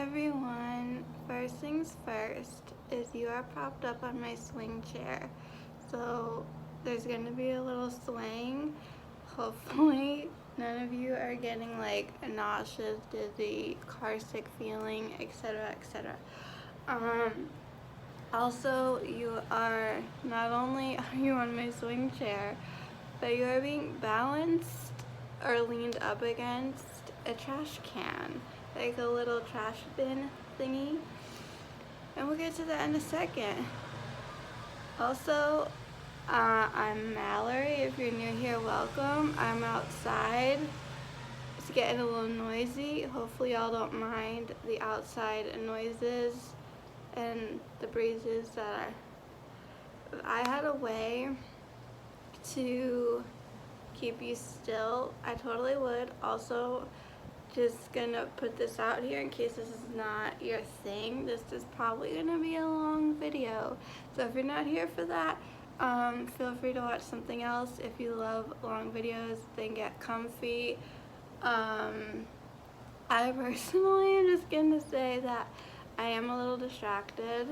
everyone, first things first is you are propped up on my swing chair, so there's going to be a little swaying. Hopefully none of you are getting like a nauseous, dizzy, car sick feeling, etc, etc. Also, you are, not only are you on my swing chair, but you are being balanced or leaned up against a trash can, like a little trash bin thingy, and we'll get to that in a second. Also, I'm Mallory. If you're new here, welcome. I'm outside. It's getting a little noisy. Hopefully y'all don't mind the outside noises and the breezes that I had a way to keep you still, I totally would. Also, just gonna put this out here in case this is not your thing. This is probably gonna be a long video, so if you're not here for that, feel free to watch something else. If you love long videos, then get comfy. I personally am just gonna say that I am a little distracted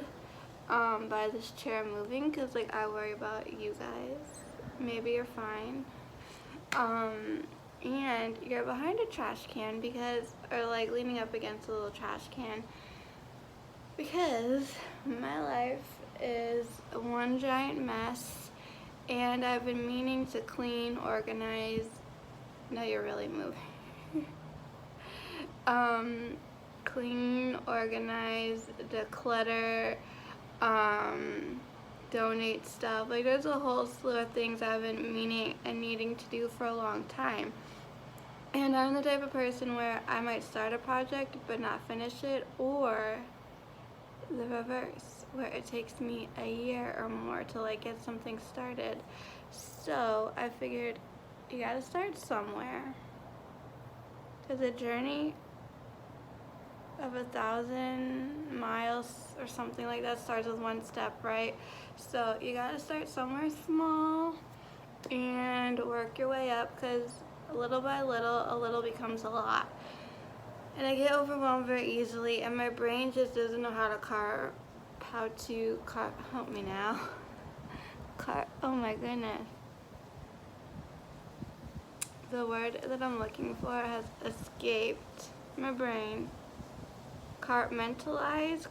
by this chair moving, because like I worry about you guys. Maybe you're fine. And you're behind a trash can because, or like leaning up against a little trash can, because my life is one giant mess and I've been meaning to clean, organize, no, you're really moving. Clean, organize, declutter, donate stuff. Like there's a whole slew of things I've been meaning and needing to do for a long time. And I'm the type of person where I might start a project but not finish it, or the reverse, where it takes me a year or more to like get something started. So I figured you gotta start somewhere. Because a journey of 1,000 miles or something like that starts with one step, right? So you gotta start somewhere small and work your way up, because little by little, a little becomes a lot. And I get overwhelmed very easily, and my brain just doesn't know how to help me now. Oh my goodness. The word that I'm looking for has escaped my brain. Compartmentalize,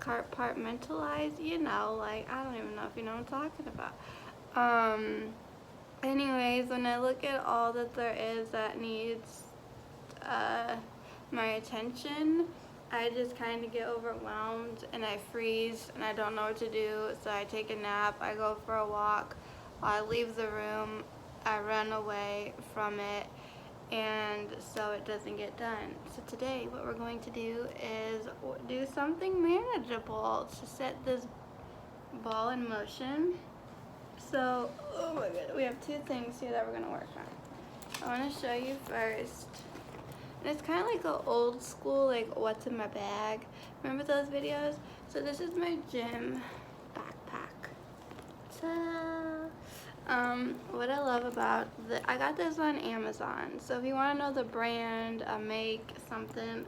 you know, like, I don't even know if you know what I'm talking about. Anyways, when I look at all that there is that needs my attention, I just kind of get overwhelmed and I freeze and I don't know what to do. So I take a nap, I go for a walk, I leave the room, I run away from it, and so it doesn't get done. So today what we're going to do is do something manageable to set this ball in motion. So, oh my god, we have two things here that we're gonna work on. I want to show you first. And it's kind of like an old school, like, what's in my bag. Remember those videos? So this is my gym backpack. Ta-da! What I love about I got this on Amazon. So if you want to know the brand, make something,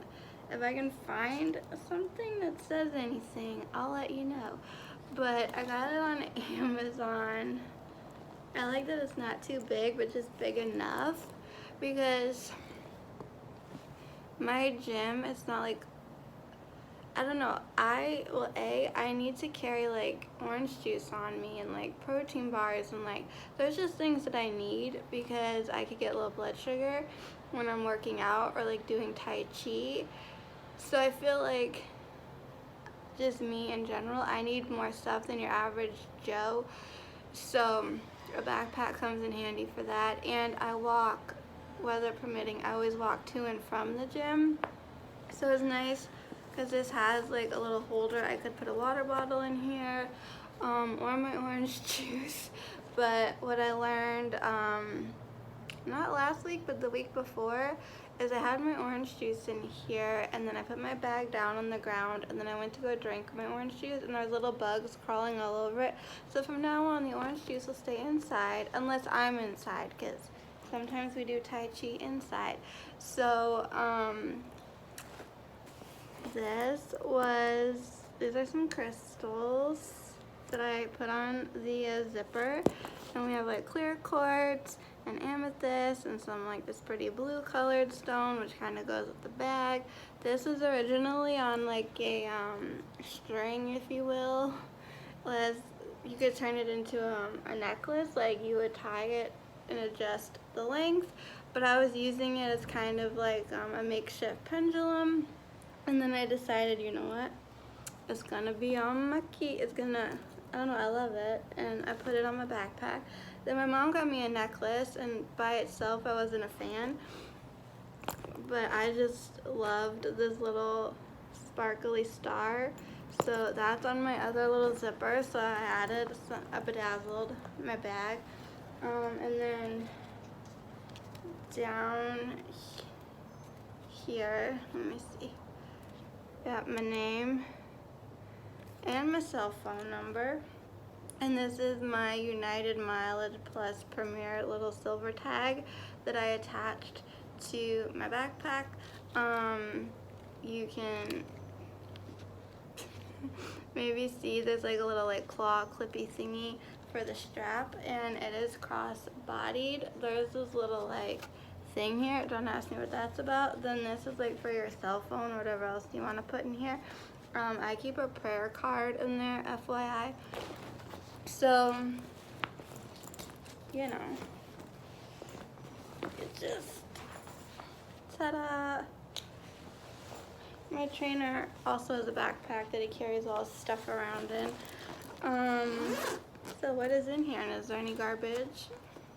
if I can find something that says anything, I'll let you know. But I got it on Amazon. I like that it's not too big, but just big enough, because my gym, it's not like, I don't know, I need to carry like orange juice on me and like protein bars, and like there's just things that I need because I could get low blood sugar when I'm working out or like doing Tai Chi. So I feel like, just me in general, I need more stuff than your average Joe. So a backpack comes in handy for that. And I walk, weather permitting, I always walk to and from the gym. So it's nice because this has like a little holder. I could put a water bottle in here, or my orange juice. But what I learned, not last week, but the week before, is I had my orange juice in here, and then I put my bag down on the ground, and then I went to go drink my orange juice, and there was little bugs crawling all over it. So from now on, the orange juice will stay inside, unless I'm inside, because sometimes we do Tai Chi inside. So, these are some crystals that I put on the zipper, and we have like clear quartz and amethyst and some like this pretty blue colored stone which kind of goes with the bag. This is originally on like a string, if you will. You could turn it into a necklace, like you would tie it and adjust the length, but I was using it as kind of like a makeshift pendulum, and then I decided, you know what, it's gonna be on my key, I don't know, I love it, and I put it on my backpack. Then my mom got me a necklace, and by itself I wasn't a fan, but I just loved this little sparkly star. So that's on my other little zipper, so I added a bedazzled in my bag. And then down here, let me see, got my name and my cell phone number. And this is my United Mileage Plus Premier little silver tag that I attached to my backpack. You can maybe see there's like a little like claw clippy thingy for the strap, and it is cross-bodied. There's this little like thing here, don't ask me what that's about. Then this is like for your cell phone or whatever else you want to put in here. I keep a prayer card in there, FYI. So, you know, it just, ta-da! My trainer also has a backpack that he carries all his stuff around in. So what is in here, and is there any garbage?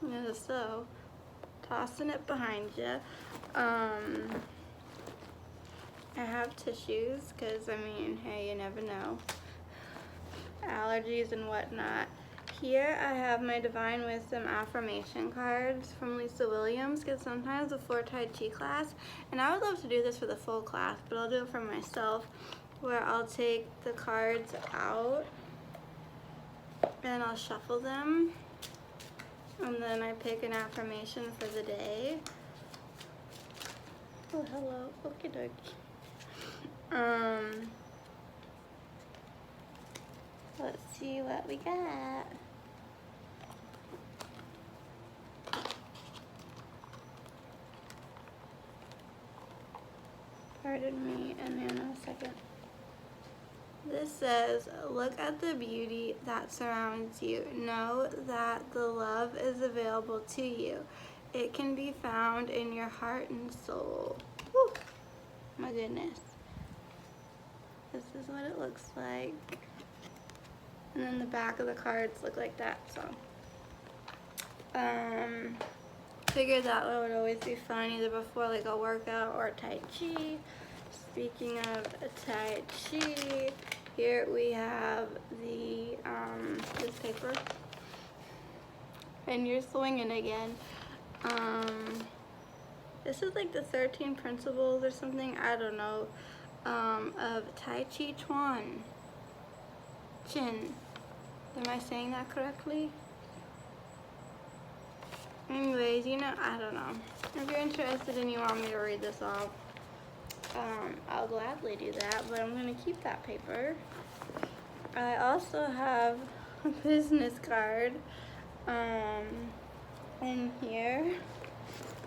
If so, tossing it behind you. I have tissues, because, I mean, hey, you never know. Allergies and whatnot. Here I have my Divine Wisdom affirmation cards from Lisa Williams, because sometimes before Tai Chi class, and I would love to do this for the full class, but I'll do it for myself, where I'll take the cards out and I'll shuffle them, and then I pick an affirmation for the day. Oh, hello. Okie dokie. Let's see what we got. Pardon me, and then a second. This says, look at the beauty that surrounds you. Know that the love is available to you. It can be found in your heart and soul. Whew. My goodness. This is what it looks like. And then the back of the cards look like that, so. Figured that would always be fun, either before like a workout or Tai Chi. Speaking of Tai Chi, here we have the, this paper. And you're swinging again. This is like the 13 principles or something, I don't know, of Tai Chi Chuan. Chin. Am I saying that correctly? Anyways, you know, I don't know. If you're interested and you want me to read this off, I'll gladly do that, but I'm going to keep that paper. I also have a business card. In here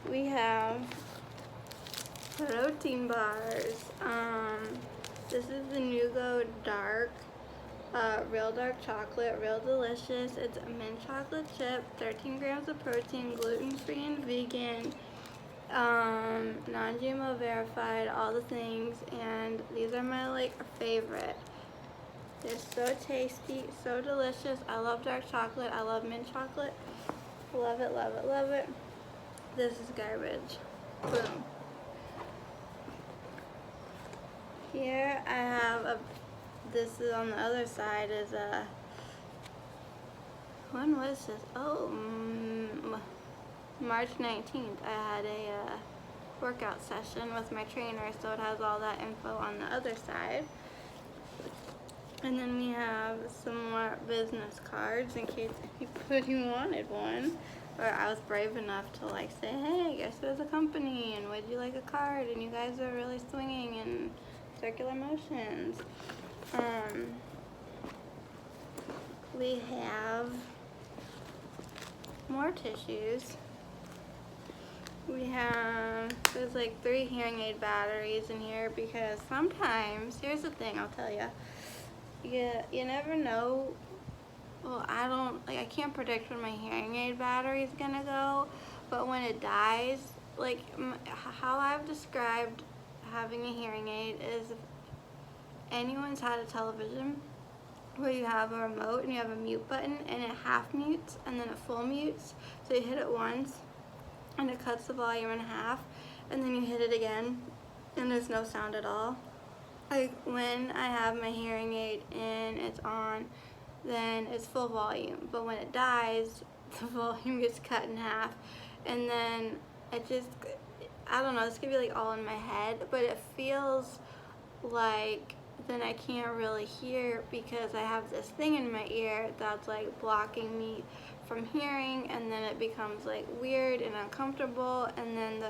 we have protein bars. This is the Nugo Dark. Real dark chocolate, real delicious. It's a mint chocolate chip, 13 grams of protein, gluten-free and vegan, non-GMO verified, all the things, and these are my like favorite. They're so tasty, so delicious. I love dark chocolate, I love mint chocolate. Love it, love it, love it. This is garbage. Boom. Here I have this is on the other side is when was this? Oh, March 19th. I had a workout session with my trainer, so it has all that info on the other side. And then we have some more business cards in case anybody wanted one. Or I was brave enough to like say, hey, guess there's a company and would you like a card? And you guys are really swinging and circular motions. We have more tissues. There's like 3 hearing aid batteries in here because sometimes, here's the thing I'll tell you, you never know. Well, I can't predict when my hearing aid battery is gonna go, but when it dies, like how I've described having a hearing aid is if anyone's had a television where you have a remote and you have a mute button and it half mutes and then it full mutes, so you hit it once and it cuts the volume in half, and then you hit it again and there's no sound at all. Like when I have my hearing aid and it's on, then it's full volume, but when it dies, the volume gets cut in half, and then I don't know, this could be like all in my head, but it feels like then I can't really hear because I have this thing in my ear that's like blocking me from hearing, and then it becomes like weird and uncomfortable, and then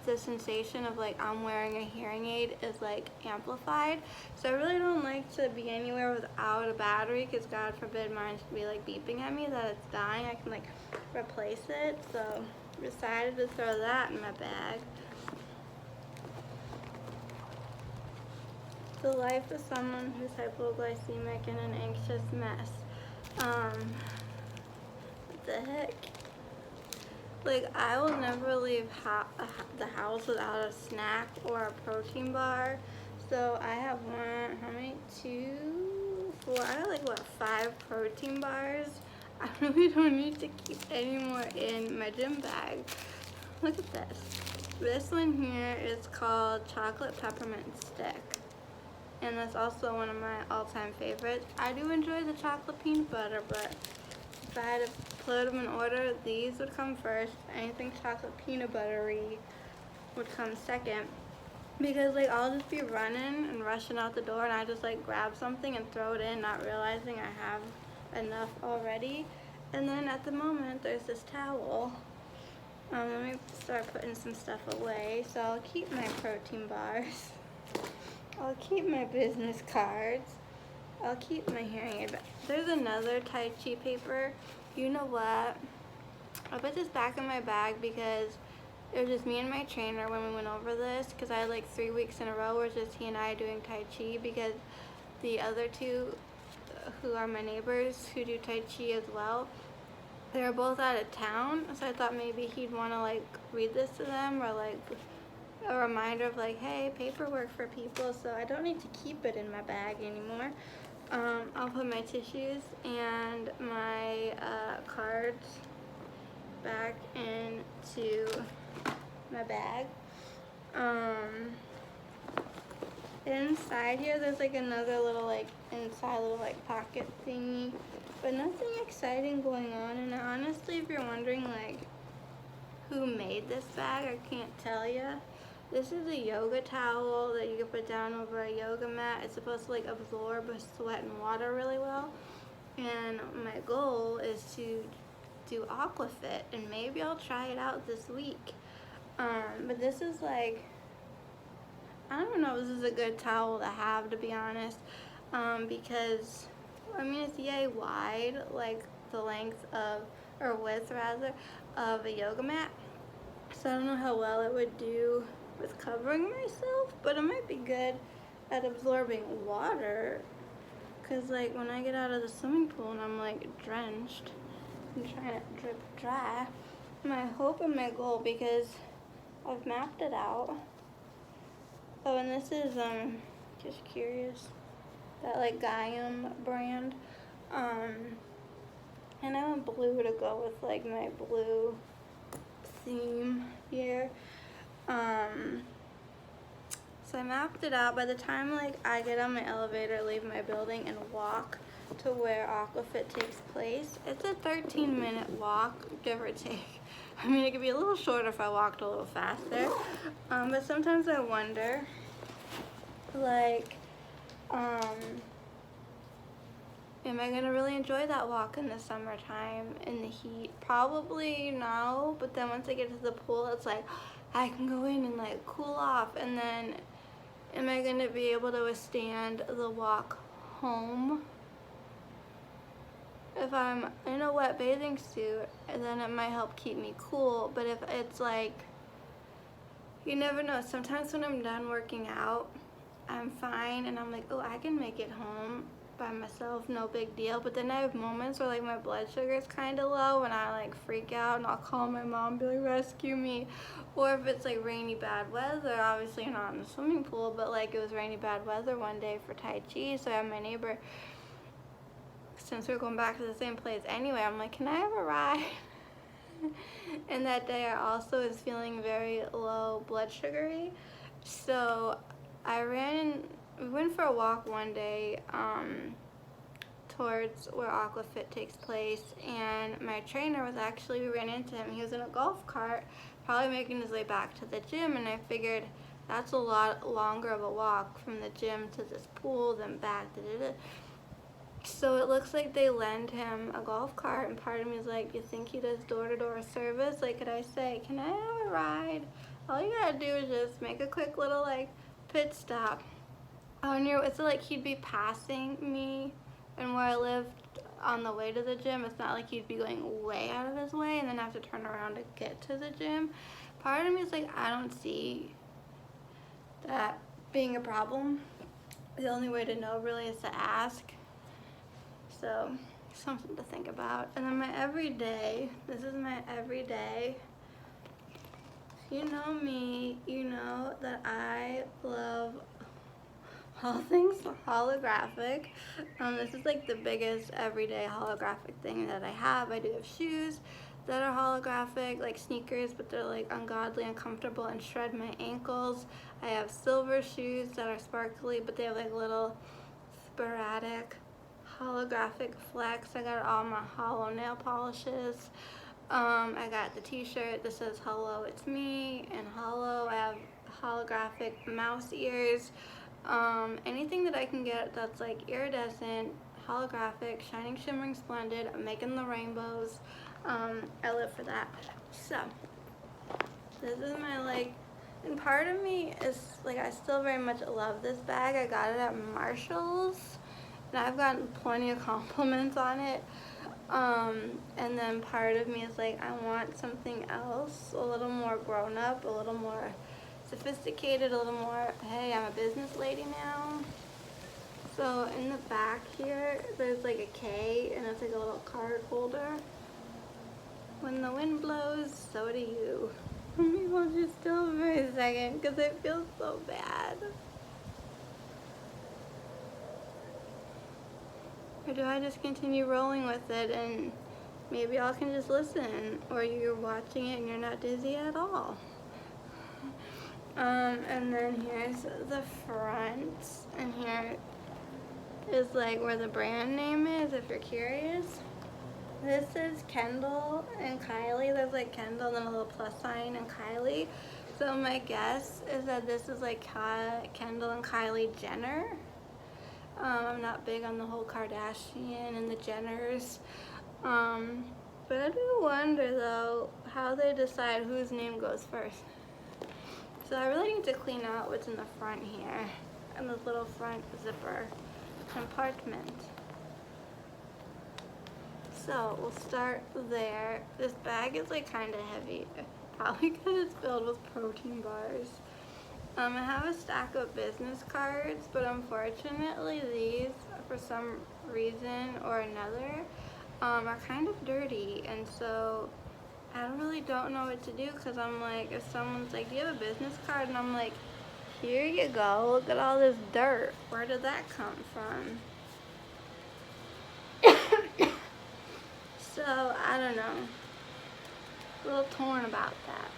the sensation of like I'm wearing a hearing aid is like amplified. So I really don't like to be anywhere without a battery because God forbid mine should be like beeping at me that it's dying. I can like replace it, so I decided to throw that in my bag. The life of someone who's hypoglycemic and an anxious mess. What the heck? Like, I will never leave the house without a snack or a protein bar. So I have how many? 2, 4, I have like 5 protein bars. I really don't need to keep any more in my gym bag. Look at this. This one here is called Chocolate Peppermint Stick. And that's also one of my all-time favorites. I do enjoy the chocolate peanut butter, but if I had to put them in order, these would come first. Anything chocolate peanut buttery would come second. Because like I'll just be running and rushing out the door and I just like grab something and throw it in, not realizing I have enough already. And then at the moment, there's this towel. Let me start putting some stuff away. So I'll keep my protein bars. I'll keep my business cards. I'll keep my hearing aid. There's another Tai Chi paper. You know what? I put this back in my bag because it was just me and my trainer when we went over this, because I had like 3 weeks in a row where it's just he and I doing Tai Chi, because the other 2 who are my neighbors who do Tai Chi as well, they're both out of town, so I thought maybe he'd want to like read this to them, or like a reminder of like, hey, paperwork for people, so I don't need to keep it in my bag anymore. I'll put my tissues and my cards back into my bag. Inside here there's like another little like inside little like pocket thingy, but nothing exciting going on. And honestly, if you're wondering like who made this bag, I can't tell you. This is a yoga towel that you can put down over a yoga mat. It's supposed to like absorb sweat and water really well. And my goal is to do Aquafit, and maybe I'll try it out this week. But this is like, I don't know if this is a good towel to have, to be honest, because I mean it's yay wide, like the length of, or width rather, of a yoga mat. So I don't know how well it would do with covering myself, but it might be good at absorbing water, because like when I get out of the swimming pool and I'm like drenched and trying to drip dry, my hope and my goal, because I've mapped it out. Oh, and this is just curious, that like Gaiam brand, and I want blue to go with like my blue theme here. So I mapped it out. By the time like I get on my elevator, leave my building, and walk to where Aquafit takes place, it's a 13-minute walk, give or take. I mean, it could be a little shorter if I walked a little faster, but sometimes I wonder, like, am I gonna really enjoy that walk in the summertime in the heat? Probably no, but then once I get to the pool, it's like, I can go in and like cool off, and then am I gonna be able to withstand the walk home? If I'm in a wet bathing suit, and then it might help keep me cool, but if it's like, you never know. Sometimes when I'm done working out, I'm fine, and I'm like, oh, I can make it home by myself, no big deal. But then I have moments where like my blood sugar is kind of low, and I like freak out, and I'll call my mom and be like, rescue me. Or if it's like rainy bad weather, obviously not in the swimming pool, but like it was rainy bad weather one day for Tai Chi, so I have my neighbor, since we're going back to the same place anyway, I'm like, can I have a ride? And that day I also was feeling very low blood sugary, so we went for a walk one day towards where Aquafit takes place, and my trainer was actually, we ran into him, he was in a golf cart, probably making his way back to the gym, and I figured that's a lot longer of a walk from the gym to this pool than back. So it looks like they lend him a golf cart, and part of me is like, you think he does door-to-door service? Like, could I say, can I have a ride? All you gotta do is just make a quick little like pit stop on your, it's like he'd be passing me and where I lived on the way to the gym. It's not like he'd be going way out of his way and then have to turn around to get to the gym. Part of me is like, I don't see that being a problem. The only way to know really is to ask. So, something to think about. And then my everyday, this is my everyday. If you know me, you know that I love all things holographic. This is like the biggest everyday holographic thing that I have. I do have shoes that are holographic, like sneakers, but they're like ungodly uncomfortable and shred my ankles. I have silver shoes that are sparkly, but they have like little sporadic holographic flecks. I got all my hollow nail polishes. I got the t-shirt that says hello, it's me, and hollow. I have holographic mouse ears. Anything that I can get that's like iridescent, holographic, shining, shimmering, splendid. I'm making the rainbows. I live for that. So this is my like, and part of me is like, I still very much love this bag. I got it at Marshall's, and I've gotten plenty of compliments on it. And then part of me is like, I want something else, a little more grown up, a little more sophisticated, a little more, hey, I'm a business lady now. So in the back here, there's like a K, and it's like a little card holder. When the wind blows, so do you. Let me hold you still for a second, because it feels so bad. Or do I just continue rolling with it, and maybe y'all can just listen, or you're watching it and you're not dizzy at all. And then here's the front, and here is like where the brand name is, if you're curious. This is Kendall and Kylie. There's like Kendall and then a little plus sign and Kylie. So my guess is that this is like Kendall and Kylie Jenner. I'm not big on the whole Kardashian and the Jenners. But I do wonder though how they decide whose name goes first. So I really need to clean out what's in the front here, and this little front zipper compartment. So we'll start there. This bag is like kind of heavy, probably because it's filled with protein bars. I have a stack of business cards, but unfortunately these, for some reason or another, are kind of dirty, and so I really don't know what to do, because I'm like, if someone's like, do you have a business card? And I'm like, here you go, look at all this dirt. Where did that come from? So, I don't know. A little torn about that.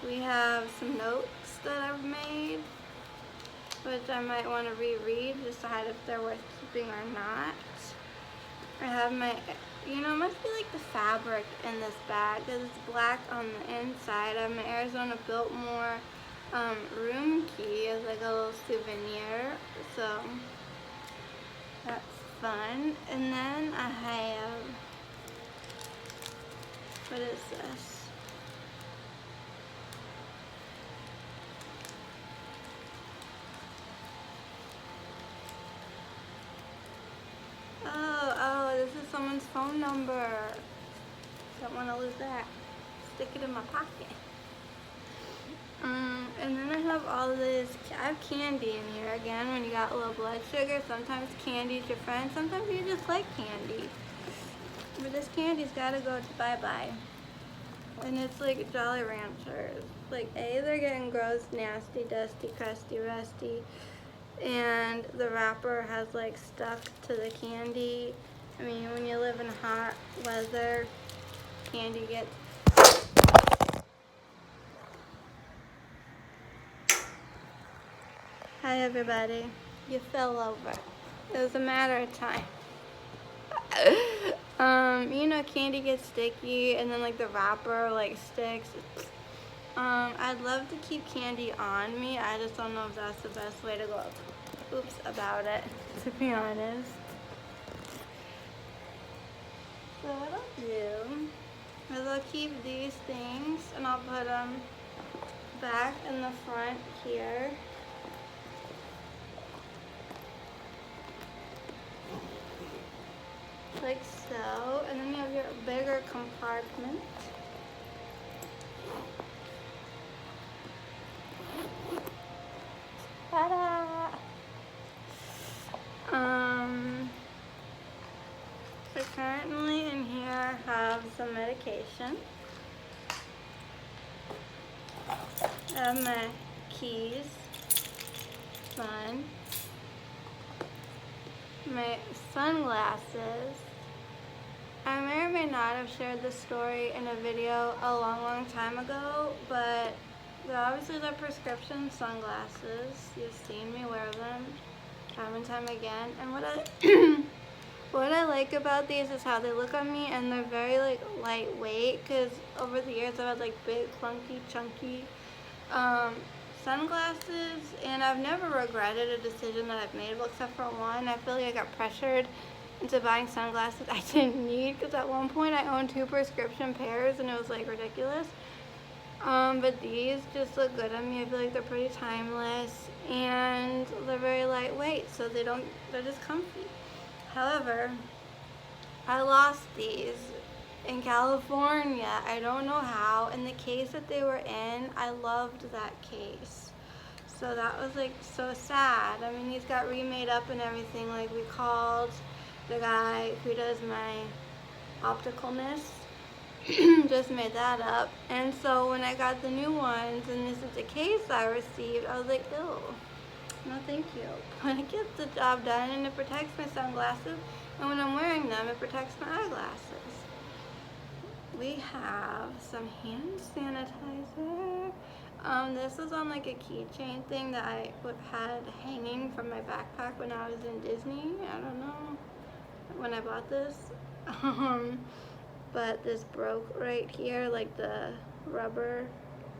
We have some notes that I've made, which I might want to reread, decide if they're worth keeping or not. I have my, you know, it must be like the fabric in this bag, because it's black on the inside. I have my Arizona Biltmore room key as like a little souvenir, so that's fun. And then I have, what is this? phone number. Don't want to lose that. Stick it in my pocket. And then I have all this, I have candy in here again when you got low blood sugar. Sometimes candy's your friend, sometimes you just like candy. But this candy's gotta go to bye-bye. And it's like Jolly Ranchers. Like, A, they're getting gross, nasty, dusty, crusty, rusty. And the wrapper has like stuck to the candy. I mean, when you live in hot weather, candy gets... Hi everybody. You fell over. It was a matter of time. You know, candy gets sticky and then like the wrapper like sticks. I'd love to keep candy on me. I just don't know if that's the best way to go about it, to be honest. So what I'll do is I'll keep these things and I'll put them back in the front here. Like so, and then you have your bigger compartment. Ta-da! So currently in here I have some medication. I have my keys, fun, my sunglasses. I may or may not have shared this story in a video a long time ago, but they're obviously the prescription sunglasses. You've seen me wear them time and time again. And what I like about these is how they look on me, and they're very like lightweight, because over the years I've had like big, clunky, chunky sunglasses, and I've never regretted a decision that I've made, except for one. I feel like I got pressured into buying sunglasses I didn't need, because at one point I owned 2 prescription pairs and it was like ridiculous. But these just look good on me. I feel like they're pretty timeless and they're very lightweight, so they're just comfy. However, I lost these in California. I don't know how. And the case that they were in, I loved that case. So that was like so sad. I mean, these got remade up and everything. Like, we called the guy who does my opticalness, just made that up. And so when I got the new ones and this is the case I received, I was like, ew, no thank you. But it gets the job done and it protects my sunglasses, and when I'm wearing them it protects my eyeglasses. We have some hand sanitizer. This was on like a keychain thing that I had hanging from my backpack when I was in Disney. I don't know when I bought this. But this broke right here, like the rubber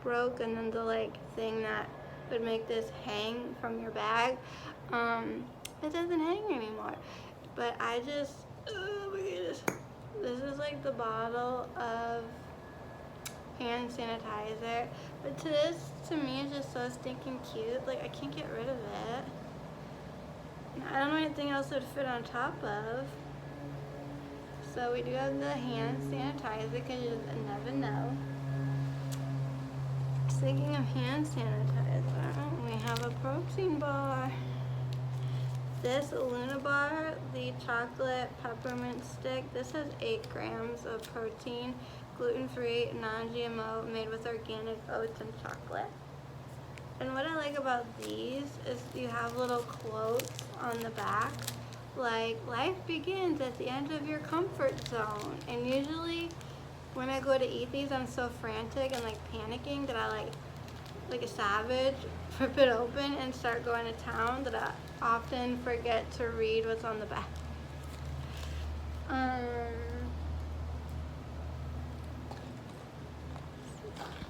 broke, and then the like thing that would make this hang from your bag, it doesn't hang anymore. But I just, oh my goodness, this is like the bottle of hand sanitizer, but to me it's just so stinking cute. Like, I can't get rid of it. I don't know anything else it would fit on top of. So we do have the hand sanitizer, because you just never know. Speaking of hand sanitizer, we have a protein bar. This Luna bar, the chocolate peppermint stick, this has 8 grams of protein, gluten-free, non-GMO, made with organic oats and chocolate. And what I like about these is you have little quotes on the back, like, life begins at the end of your comfort zone. And usually when I go to eat these, I'm so frantic and like panicking that I like a savage, rip it open and start going to town, that I often forget to read what's on the back.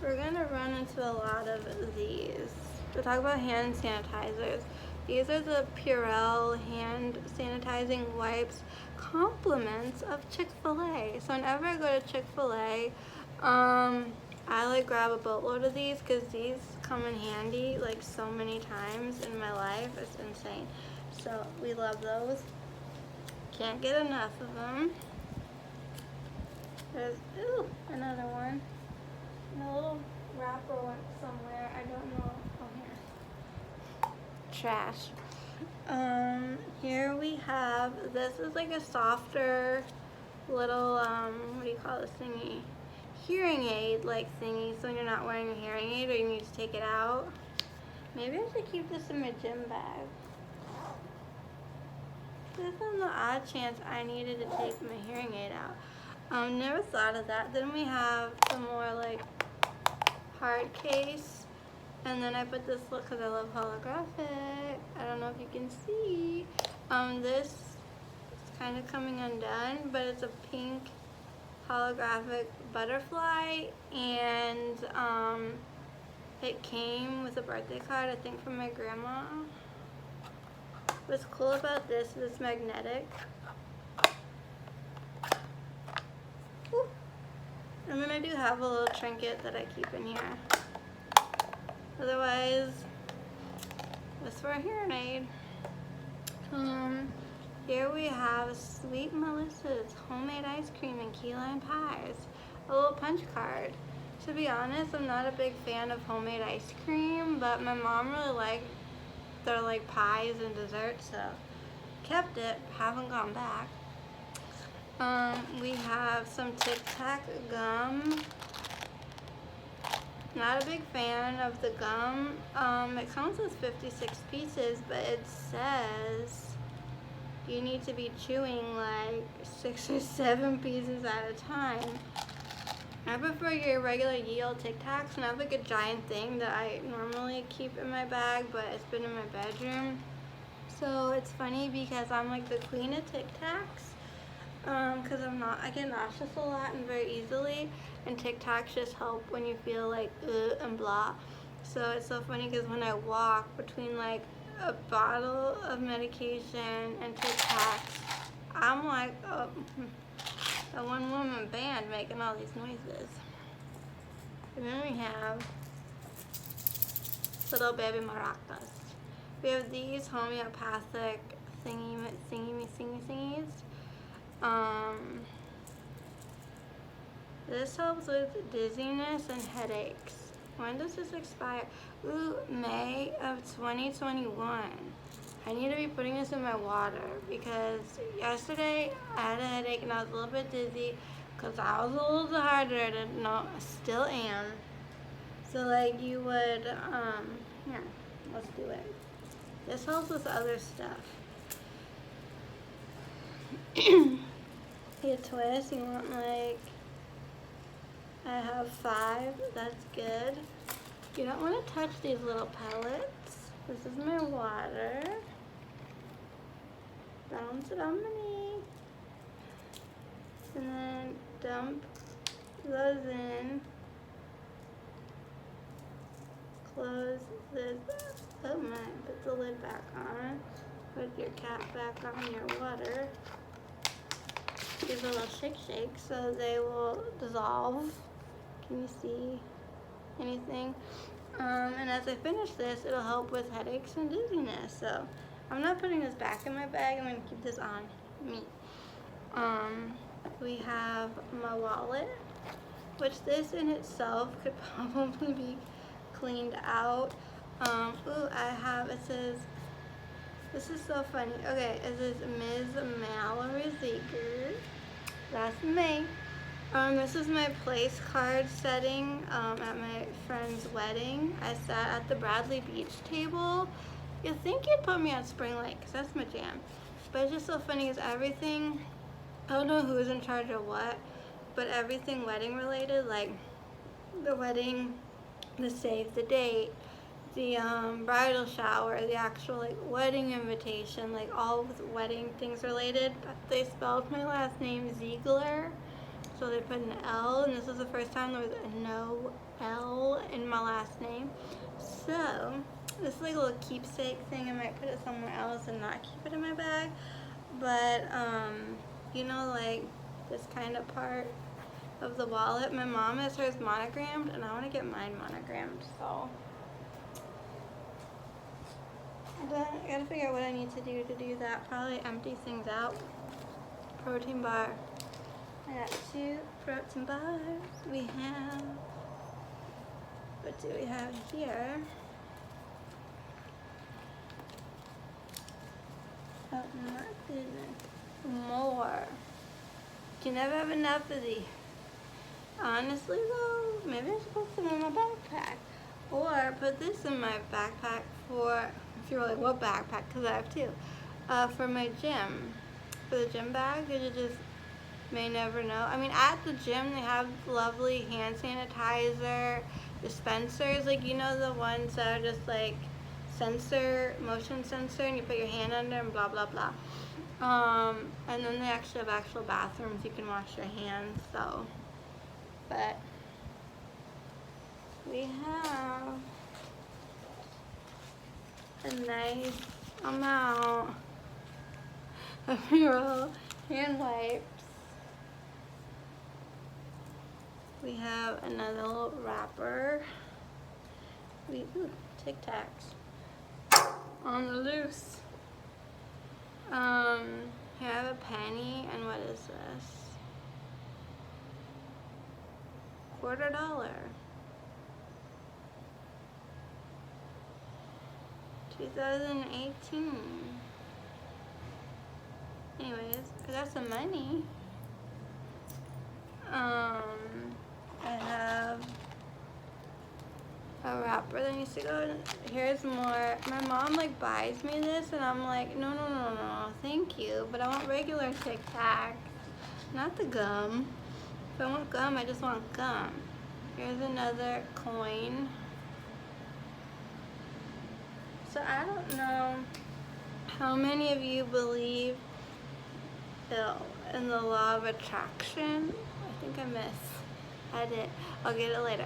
We're gonna run into a lot of these. To talk about hand sanitizers, these are the Purell hand sanitizing wipes, compliments of Chick-fil-A. So whenever I go to Chick-fil-A, I like grab a boatload of these, because these come in handy like so many times in my life. It's insane. So we love those. Can't get enough of them. There's, ooh, another one. And a little wrapper went somewhere. I don't know. Oh, here. Trash. Here we have, this is like a softer little, what do you call this thingy? Hearing aid like thingy, so when you're not wearing a hearing aid or you need to take it out. Maybe I should keep this in my gym bag. This is the odd chance I needed to take my hearing aid out. Never thought of that. Then we have some more like hard case. And then I put this, look, because I love holographic. I don't know if you can see. This is kind of coming undone, but it's a pink holographic butterfly. And it came with a birthday card, I think, from my grandma. What's cool about this is it's magnetic. Woo. And then I do have a little trinket that I keep in here. Otherwise, this for a hearing aid. Here we have Sweet Melissa's homemade ice cream and key lime pies. A little punch card. To be honest, I'm not a big fan of homemade ice cream, but my mom really liked their like pies and desserts, so kept it, haven't gone back. We have some Tic Tac gum. Not a big fan of the gum. It comes with 56 pieces, but it says you need to be chewing like 6 or 7 pieces at a time. I prefer your regular ye olde Tic Tacs, and I have like a giant thing that I normally keep in my bag, but it's been in my bedroom. So it's funny because I'm like the queen of Tic Tacs, because I get nauseous a lot and very easily, and Tic Tacs just help when you feel like and blah. So it's so funny because when I walk between like a bottle of medication and Tic Tacs, I'm like a one-woman band making all these noises. And then we have little baby maracas. We have these homeopathic thingies. This helps with dizziness and headaches. When does this expire? Ooh, May of 2021. I need to be putting this in my water because yesterday I had a headache and I was a little bit dizzy because I was a little dehydrated. No, I still am. So like you would, here, let's do it. This helps with other stuff. You twist, you want like, I have 5, that's good. You don't want to touch these little pellets. This is my water. Bounce it on my knee. And then dump those in. Close this up. Oh my, put the lid back on. Put your cap back on your water. Give a little shake so they will dissolve. Can you see anything? And as I finish this, it'll help with headaches and dizziness. So I'm not putting this back in my bag. I'm going to keep this on me. We have my wallet, which this in itself could probably be cleaned out. Ooh, it says, this is so funny. Okay, it says Ms. Mallory Zieger. That's me. This is my place card setting at my friend's wedding. I sat at the Bradley Beach table. You'd think you'd put me on Spring Lake because that's my jam. But it's just so funny because everything, I don't know who's in charge of what, but everything wedding related, like the wedding, the save the date, the bridal shower, the actual like wedding invitation, like all with wedding things related. But they spelled my last name Zieger. So they put an L, and this is the first time there was no L in my last name. So this is like a little keepsake thing. I might put it somewhere else and not keep it in my bag. But you know, like this kind of part of the wallet, my mom has hers monogrammed, and I want to get mine monogrammed. So I gotta figure out what I need to do that. Probably empty things out. Protein bar. I got 2 protein bars. We have, what do we have here? Oh my goodness. More. You can never have enough of these. Honestly though, maybe I should put some in my backpack. Or put this in my backpack for, if you're like, what backpack? Because I have 2. For my gym. For the gym bag, because you just may never know. I mean, at the gym, they have lovely hand sanitizer dispensers. Like, you know, the ones that are just like sensor, motion sensor, and you put your hand under and blah, blah, blah. And then they actually have actual bathrooms you can wash your hands, so. But we have a nice amount of real hand wipes. We have another little wrapper. Ooh, Tic Tacs on the loose. Here I have a penny, and what is this? $quarter. 2018. Anyways, I got some money. I have a wrapper that needs to go. Here's more. My mom like buys me this, and I'm like, no, thank you. But I want regular Tic Tacs, not the gum. If I want gum, I just want gum. Here's another coin. So I don't know how many of you believe in the law of attraction. I think I did. I'll get it later.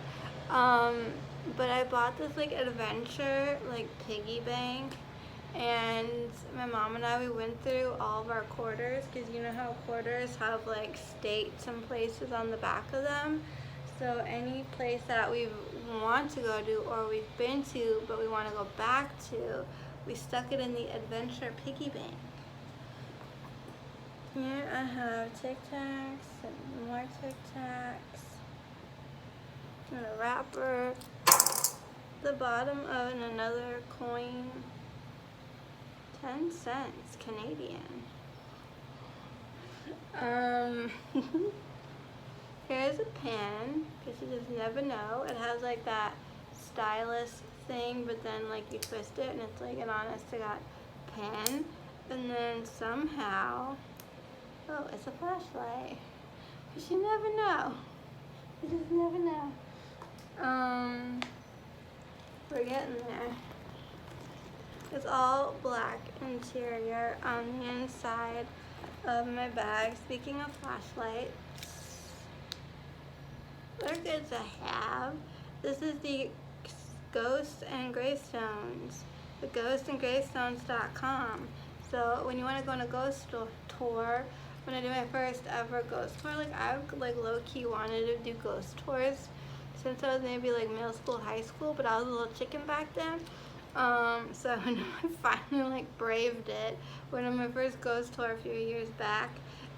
But I bought this like adventure like piggy bank, and my mom and I, we went through all of our quarters, because you know how quarters have like states and places on the back of them. So any place that we want to go to or we've been to but we want to go back to, we stuck it in the adventure piggy bank. Here I have Tic Tacs and more Tic Tacs and a wrapper. The bottom of another coin, 10 cents Canadian. Here's a pen, because you just never know. It has like that stylus thing, but then like you twist it and it's like an honest to God pen. And then somehow, oh, it's a flashlight. But you never know. You just never know. We're getting there. It's all black interior on the inside of my bag. Speaking of flashlights, they're good to have. This is the Ghosts and Gravestones. The ghostandgravestones.com. So when you want to go on a ghost tour, when I did my first ever ghost tour, like I like low-key wanted to do ghost tours since I was maybe like middle school, high school, but I was a little chicken back then. So when I finally like braved it, went on my first ghost tour a few years back,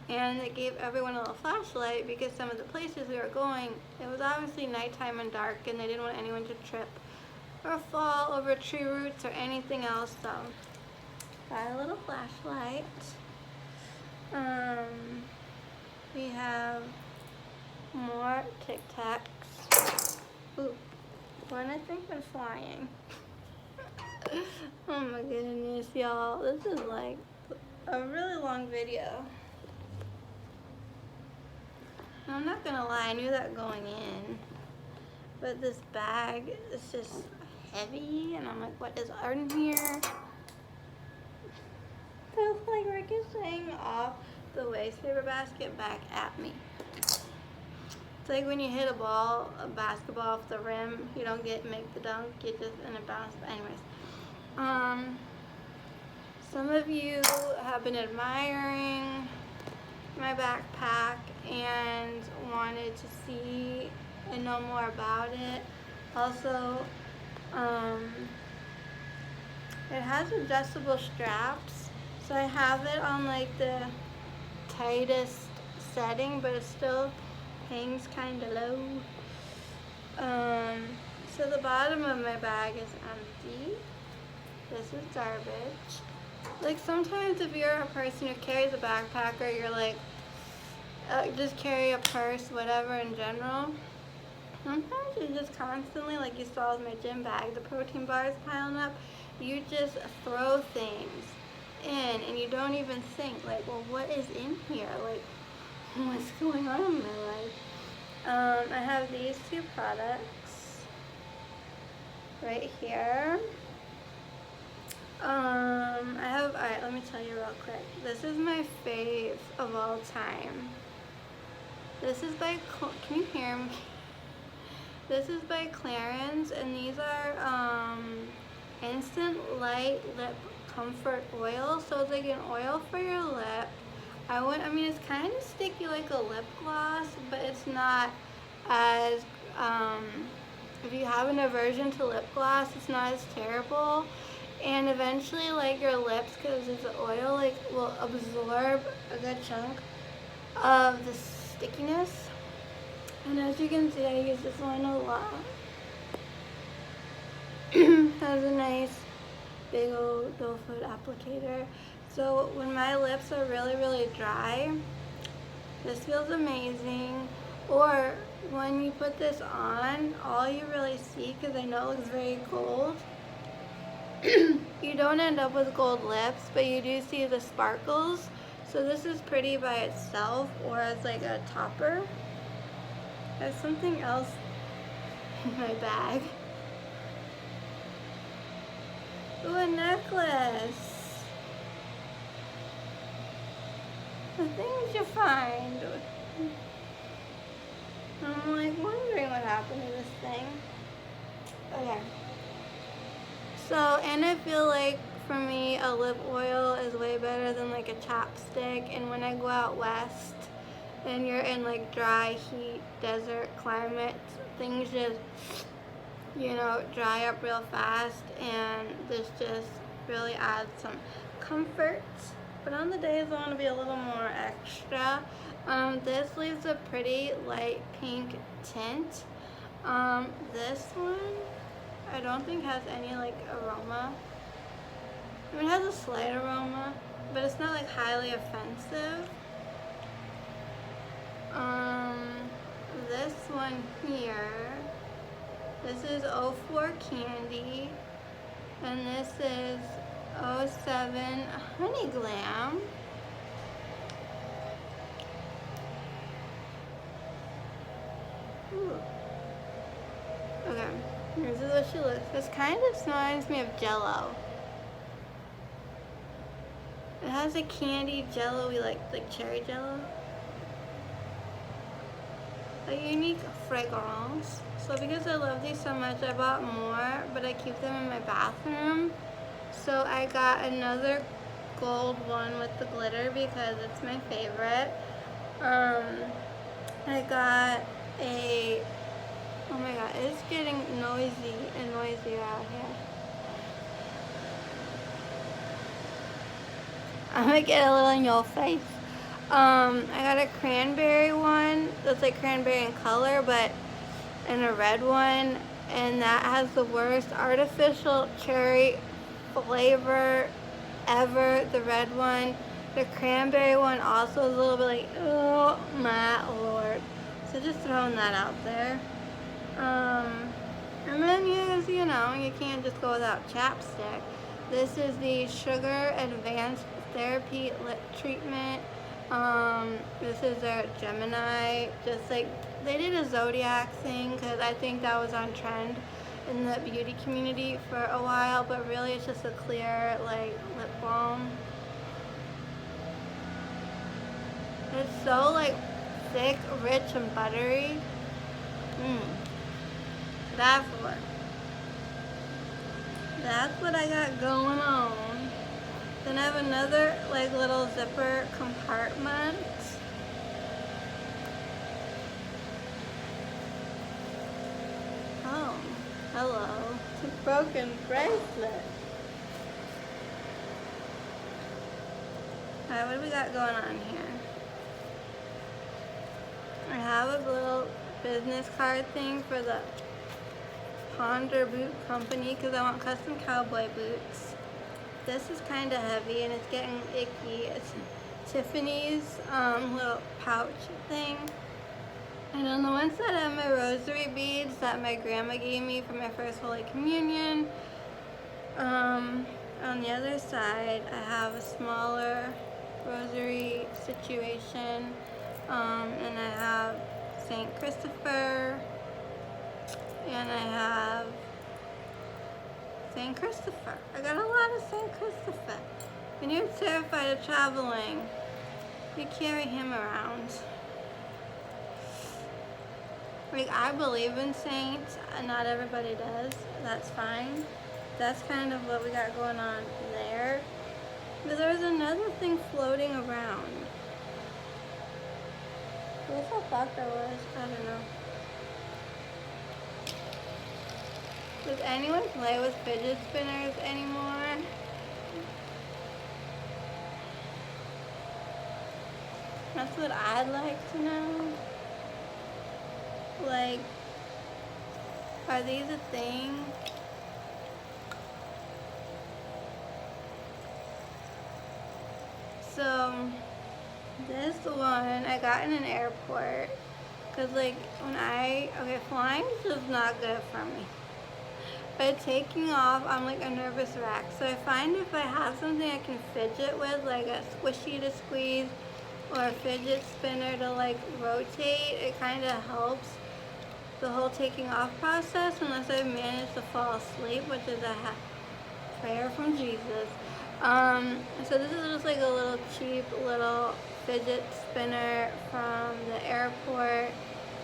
and it gave everyone a little flashlight, because some of the places we were going, it was obviously nighttime and dark, and they didn't want anyone to trip or fall over tree roots or anything else. So got a little flashlight. We have more Tic Tacs. Ooh, one I think was flying. Oh my goodness, y'all. This is like a really long video. I'm not gonna lie, I knew that going in. But this bag is just heavy, and I'm like, what is in here? Feels like ricocheting off the waste paper basket back at me. It's like when you hit a basketball off the rim, you don't make the dunk, you just in a bounce. But anyways, some of you have been admiring my backpack and wanted to see and know more about it. Also, it has adjustable straps, so I have it on like the tightest setting, but it still hangs kind of low. So the bottom of my bag is empty. This is garbage. Like sometimes if you're a person who carries a backpack or you're like, just carry a purse, whatever in general. Sometimes you just constantly, like you saw with my gym bag, the protein bars piling up, you just throw things in and you don't even think like, well, what is in here? Like, what's going on in my life? I have these two products right here. Alright, let me tell you real quick. This is my fave of all time. This is by, can you hear me? This is by Clarins, and these are Instant Light Lip Comfort Oil. So it's like an oil for your lip. I mean, it's kind of sticky like a lip gloss, but it's not as, if you have an aversion to lip gloss, it's not as terrible. And eventually, like, your lips, because it's the oil, like, will absorb a good chunk of the stickiness. And as you can see, I use this one a lot. Has a nice big old doe foot applicator. So when my lips are really, really dry, this feels amazing. Or when you put this on, all you really see, because I know it looks very gold, you don't end up with gold lips, but you do see the sparkles. So this is pretty by itself or as like a topper. There's something else in my bag. Ooh, a necklace. The things you find. I'm like wondering what happened to this thing. Okay. So, and I feel like for me a lip oil is way better than like a chapstick. And when I go out west and you're in like dry heat desert climates, things just, you know, dry up real fast, and this just really adds some comfort. But on the days I want to be a little more extra, this leaves a pretty light pink tint. This one I don't think has any like aroma. I mean, it has a slight aroma, but it's not like highly offensive. This one here, this is 04 Candy, and this is 07 Honey Glam. Ooh. Okay, this is what she looks. This kind of reminds me of Jell-O. It has a candy Jell-O-y, like cherry Jell-O. A unique fragrance. So because I love these so much, I bought more, but I keep them in my bathroom. So I got another gold one with the glitter because it's my favorite. I got a, oh my god, it's getting noisy and noisier out here. I'm gonna get a little in your face. I got a cranberry one that's like cranberry in color, but in a red one, and that has the worst artificial cherry flavor ever, the red one. The cranberry one also is a little bit like, oh my lord. So just throwing that out there. And then you know, you can't just go without chapstick. This is the Sugar Advanced Therapy Lip Treatment. This is their Gemini. Just like, they did a zodiac thing because I think that was on trend in the beauty community for a while, but really it's just a clear like lip balm. It's so like thick, rich, and buttery. That's what I got going on. Then I have another like little zipper compartment. Oh, hello. It's a broken bracelet. Alright, what do we got going on here? I have a little business card thing for the Ponder Boot Company because I want custom cowboy boots. This is kind of heavy and it's getting icky. It's Tiffany's little pouch thing. And then the ones that have my rosary beads that my grandma gave me for my first Holy Communion. On the other side, I have a smaller rosary situation. And I have St. Christopher. And I have St. Christopher. I got a lot of St. Christopher. When you're terrified of traveling, you carry him around. Like, I believe in saints, and not everybody does. That's fine. That's kind of what we got going on there. But there's another thing floating around. What I thought that was? I don't know. Does anyone play with fidget spinners anymore? That's what I'd like to know. Like, are these a thing? So, this one I got in an airport. Cause like, flying is just not good for me. But taking off, I'm like a nervous wreck. So I find if I have something I can fidget with, like a squishy to squeeze or a fidget spinner to like rotate, it kind of helps the whole taking off process, unless I've managed to fall asleep, which is a prayer from Jesus. So this is just like a little cheap little fidget spinner from the airport.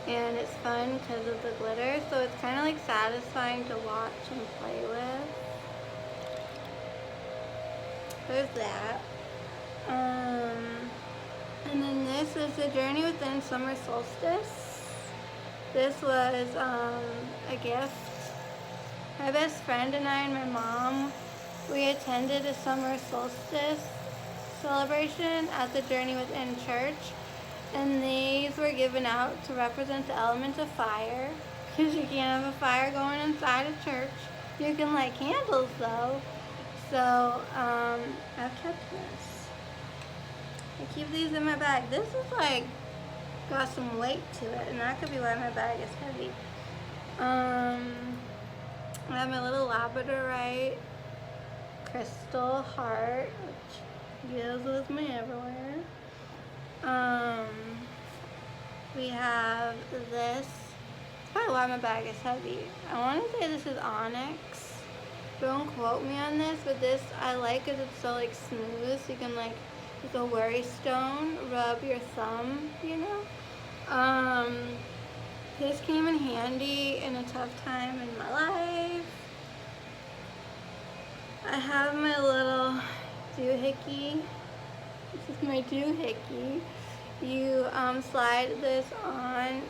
And it's fun because of the glitter, so it's kind of like satisfying to watch and play with. There's that. And then this is The Journey Within Summer Solstice. This was a gift. My best friend and I and my mom, we attended a summer solstice celebration at the Journey Within church. And these were given out to represent the element of fire, because you can't have a fire going inside a church. You can light candles though. So I've kept this. I keep these in my bag. This is like got some weight to it, and that could be why my bag is heavy. I have my little labradorite crystal heart, which goes with me everywhere. We have this. That's probably why my bag is heavy. I want to say this is onyx. Don't quote me on this, but this I like because it's so like smooth. So you can like a worry stone, rub your thumb, you know. This came in handy in a tough time in my life. I have my little doohickey. This is my doohickey. You slide this on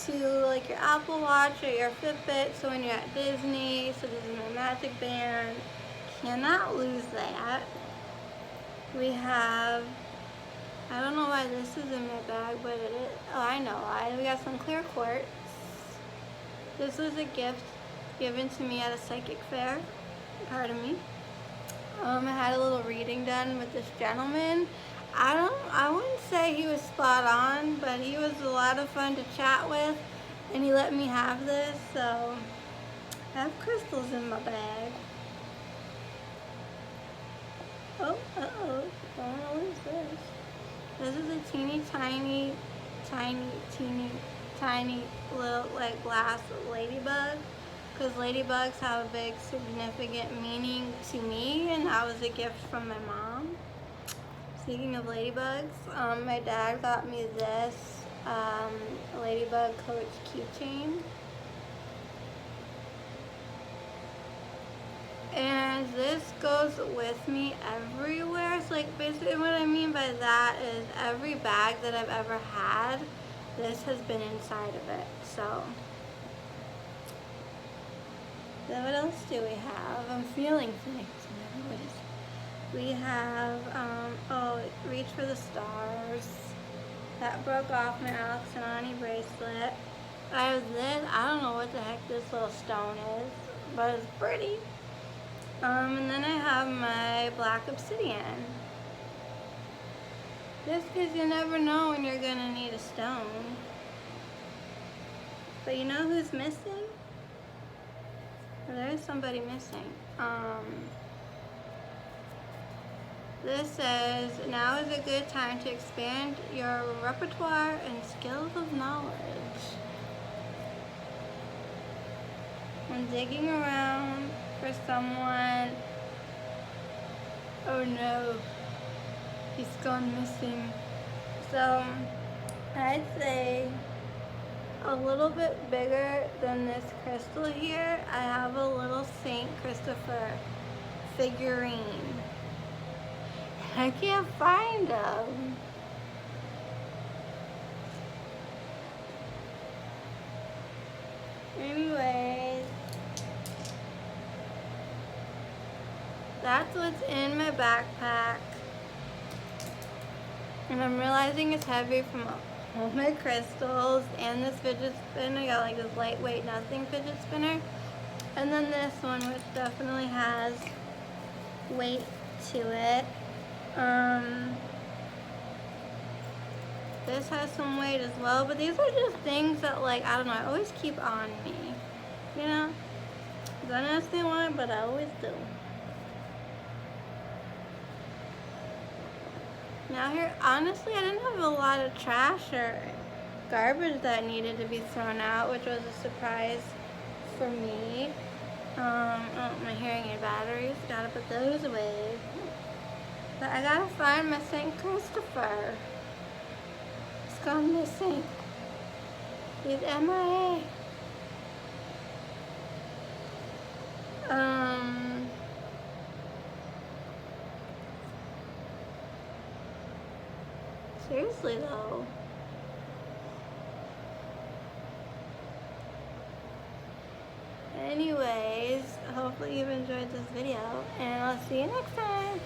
to like your Apple Watch or your Fitbit, so when you're at Disney, so this is my magic band. Cannot lose that. We have, I don't know why this is in my bag, but it is. Oh, I know why. We got some clear quartz. This was a gift given to me at a psychic fair. Pardon me. I had a little reading done with this gentleman. I wouldn't say he was spot on, but he was a lot of fun to chat with, and he let me have this, so I have crystals in my bag. Oh, uh-oh, I don't know what is this. This is a teeny tiny little like glass ladybug. Because ladybugs have a big significant meaning to me, and that was a gift from my mom. Speaking of ladybugs, my dad got me this ladybug coach keychain. And this goes with me everywhere. So like basically what I mean by that is every bag that I've ever had, this has been inside of it. So then what else do we have? I'm feeling things. What is it? We have, Reach for the Stars. That broke off my Alex and Ani bracelet. I have this, I don't know what the heck this little stone is, but it's pretty. And then I have my black obsidian. Just because you never know when you're going to need a stone. But you know who's missing? There's somebody missing. This says, now is a good time to expand your repertoire and skills of knowledge. When digging around for someone, oh no, he's gone missing. So, I'd say a little bit bigger than this crystal here, I have a little Saint Christopher figurine. I can't find them. Anyways, that's what's in my backpack. And I'm realizing it's heavy from all my crystals and this fidget spinner. I got like this lightweight nothing fidget spinner. And then this one, which definitely has weight to it. This has some weight as well, but these are just things that, like, I don't know, I always keep on me. You know? Don't ask me why, but I always do. Now here, honestly, I didn't have a lot of trash or garbage that needed to be thrown out, which was a surprise for me. Oh, my hearing aid batteries, gotta put those away. But I gotta find my St. Christopher. It's gone missing. He's MIA. Seriously though. Anyways, hopefully you've enjoyed this video, and I'll see you next time.